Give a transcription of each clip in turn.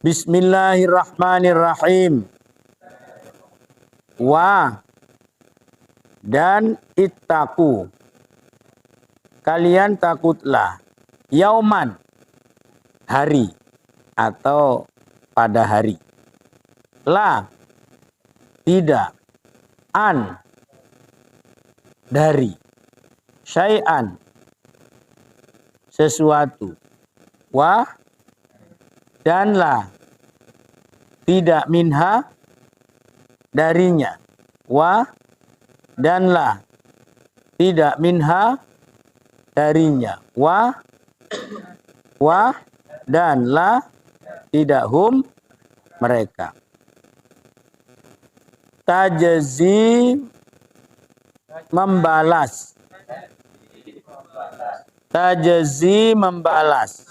Bismillahirrahmanirrahim. Wa dan ittaku, kalian takutlah, yauman, hari atau pada hari. La, tidak, an, dari, syai'an, sesuatu, wa, dan la, tidak, minha, darinya, wa, dan la, tidak, minha, darinya, wa, dan la, tidak, hum, mereka. Tajzi, membalas. Tajzi, membalas.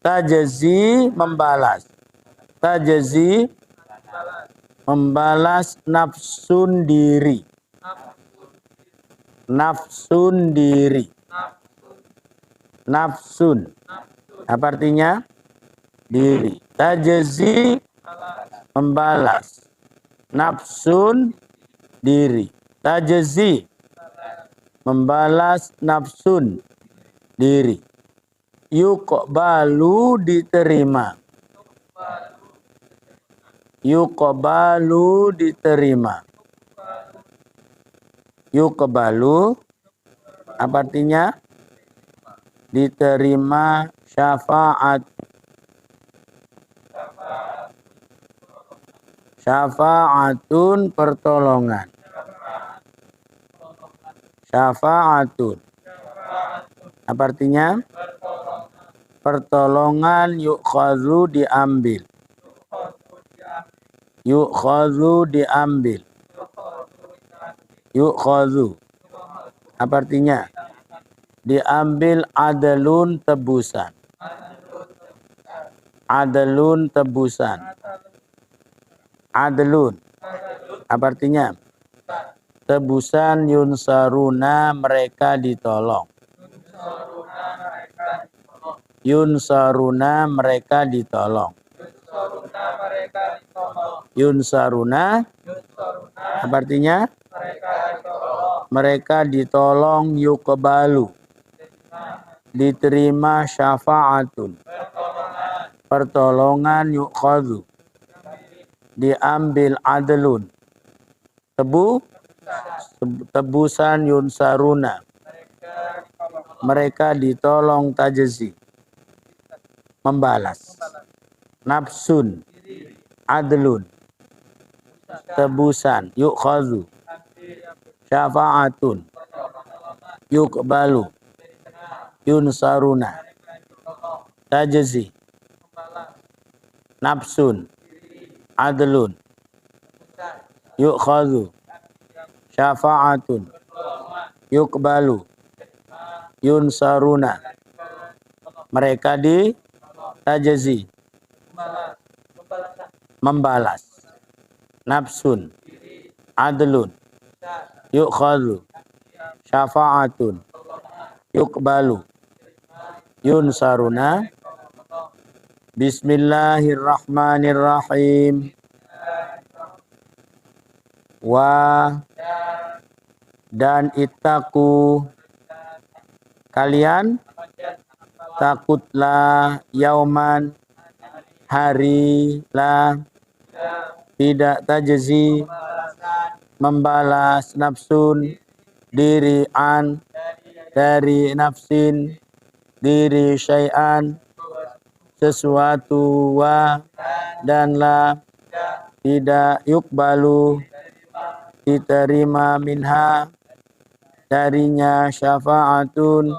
Tajzi, membalas. Tajzi, membalas nafsun diri. Nafsun diri. Nafsun. Apa artinya? Diri. Tajzi, membalas. Nafsun, diri. Tajzi, membalas nafsun, diri. Yuqbalu, diterima. Yuqbalu, diterima. Yuqbalu, apa artinya? Diterima syafaat. Syafa'atun, pertolongan. Syafa'atun. Apa artinya? Pertolongan, yu'khadhu, diambil. Yu'khadhu, diambil. Yu'khadhu. Apa artinya? Diambil, adalun, tebusan. Adalun, tebusan. Adlun. Apa artinya? Tebusan, yunsaruna, mereka ditolong. Yunsaruna, mereka ditolong. Yunsaruna, apa artinya? Mereka ditolong, yuqbalu, diterima, syafa'atun, pertolongan, yuqadhu, diambil, adlun, tebusan, yunsaruna, mereka ditolong, tajzi, membalas. Nafsun, adlun, tebusan, yuqadhu, syafa'atun, yuqbalu, yunsaruna, tajzi, nafsun, adlun, yuqadhu, syafa'atun, yuqbalu, yunsaruna, mereka di tajzi, membalas. Nafsun, adlun, yuqadhu, syafa'atun, yuqbalu, yunsaruna. Bismillahirrahmanirrahim. Wa, dan ittaku, kalian takutlah, yauman, hari, la, tidak, tajzi, membalas, nafsun, diri, an, dari, nafsin, diri, syai'an, sesuatu, wa, dan la, tidak, yuqbalu, diterima, minha, darinya, syafa'atun,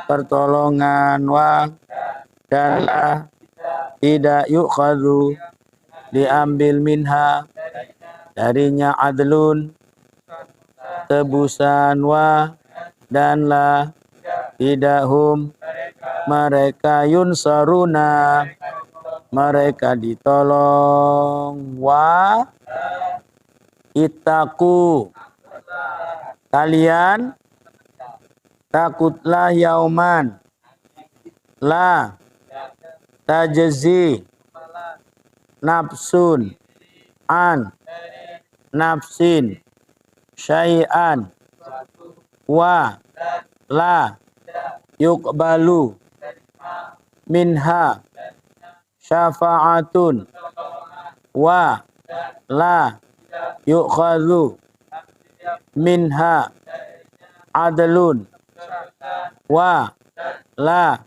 pertolongan, wa, dan la, tidak, yuqadhu, diambil, minha, darinya, adlun, tebusan, wa, dan la, tidak, hum, mereka, yunsaruna, mereka ditolong. Wa ittaqu, kalian takutlah yauman la tajzi nafsun an nafsin syai'an wa la yuqbalu minha syafa'atun wa la yu'khadhu minha adlun wa la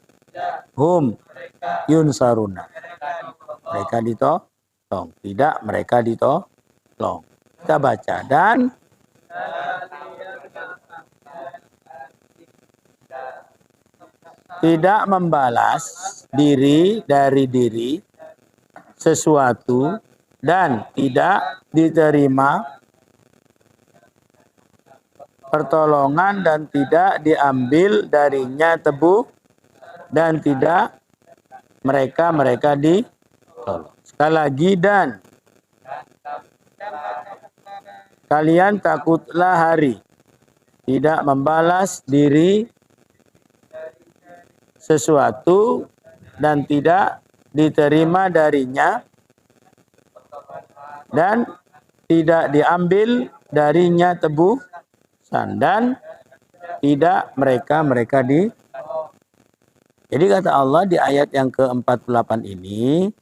hum yunsaruna. Mereka ditolong, tidak mereka ditolong. Kita baca. Dan tidak membalas diri dari diri sesuatu dan tidak diterima pertolongan dan tidak diambil darinya tebuh dan tidak mereka ditolong. Sekali lagi, dan kalian takutlah hari tidak membalas diri sesuatu dan tidak diterima darinya dan tidak diambil darinya tebusan dan tidak mereka di. Jadi kata Allah di ayat yang ke-48 ini,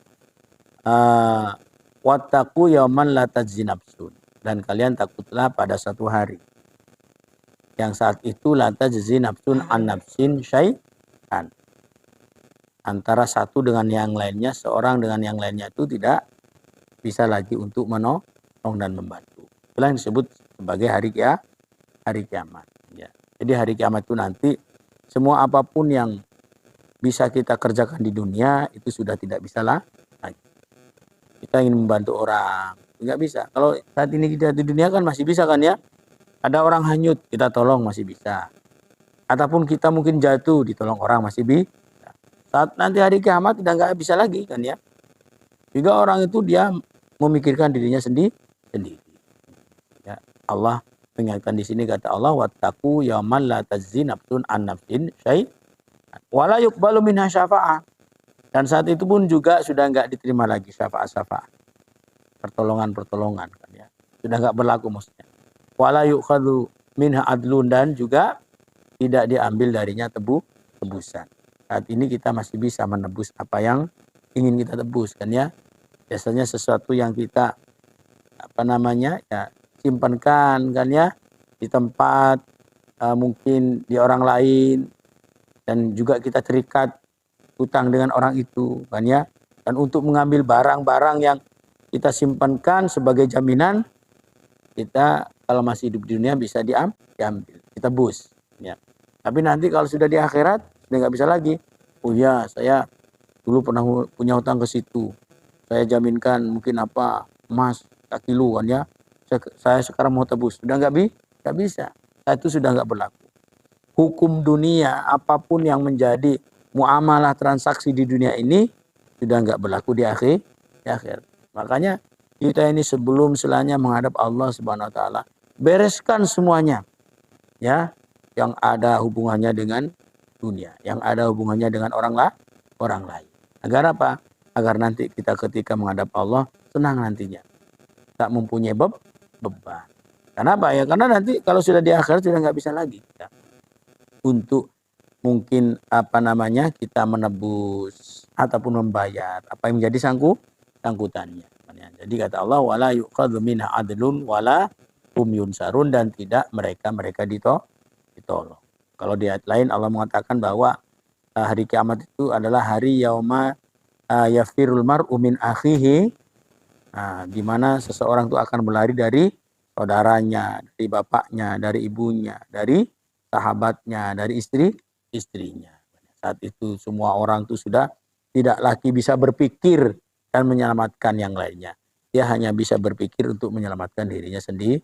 wattaqu yauman la tajzi nafsun, dan kalian takutlah pada satu hari yang saat itu la tajzi nafsun an nafsin syai'an, antara satu dengan yang lainnya, seorang dengan yang lainnya itu tidak bisa lagi untuk menolong dan membantu. Itulah yang disebut sebagai hari kiamat. Ya. Jadi hari kiamat itu nanti semua apapun yang bisa kita kerjakan di dunia itu sudah tidak bisa lagi. Kita ingin membantu orang, nggak bisa. Kalau saat ini kita di dunia kan masih bisa kan ya. Ada orang hanyut, kita tolong masih bisa. Ataupun kita mungkin jatuh, ditolong orang masih bisa. Saat nanti hari kiamat tidak nggak bisa lagi kan ya. Juga orang itu dia memikirkan dirinya sendiri. Ya, Allah mengingatkan di sini, kata Allah, wattaqu yauman la tajzi nafsun an nafsin syai'an wala yuqbalu minha syafa'ah. Dan saat itu pun juga sudah enggak diterima lagi syafaat. Pertolongan kan ya. Sudah enggak berlaku maksudnya. Wala yu'khadhu minha adlun, dan juga tidak diambil darinya tebusan. Saat ini kita masih bisa menebus apa yang ingin kita tebus kan ya. Biasanya sesuatu yang kita simpankan kan ya di tempat mungkin di orang lain, dan juga kita terikat hutang dengan orang itu kan ya. Dan untuk mengambil barang-barang yang kita simpankan sebagai jaminan, kita kalau masih hidup di dunia bisa diambil, kita tebus ya. Tapi nanti kalau sudah di akhirat sudah nggak bisa lagi. Oh ya, saya dulu pernah punya hutang ke situ, saya jaminkan mungkin emas kilo kan ya, saya sekarang mau tebus, sudah nggak bisa. Itu sudah nggak berlaku. Hukum dunia apapun yang menjadi muamalah transaksi di dunia ini sudah nggak berlaku di akhir. Makanya kita ini sebelum selanya menghadap Allah Subhanahu Wa Taala, bereskan semuanya ya, yang ada hubungannya dengan dunia, yang ada hubungannya dengan orang lain. Agar apa? Agar nanti kita ketika menghadap Allah senang nantinya, tak mempunyai beban. Kenapa ya? Karena nanti kalau sudah di akhirat sudah nggak bisa lagi ya, untuk mungkin kita menebus ataupun membayar apa yang menjadi sangkutannya. Jadi kata Allah, wala yuqadzu minha adlun wala hum yunsarun, dan tidak mereka ditolong. Kalau di ayat lain Allah mengatakan bahwa hari kiamat itu adalah hari yauma yafirul mar'u min akhihi, di mana seseorang itu akan berlari dari saudaranya, dari bapaknya, dari ibunya, dari sahabatnya, dari istrinya. Saat itu semua orang itu sudah tidak lagi bisa berpikir dan menyelamatkan yang lainnya. Dia hanya bisa berpikir untuk menyelamatkan dirinya sendiri.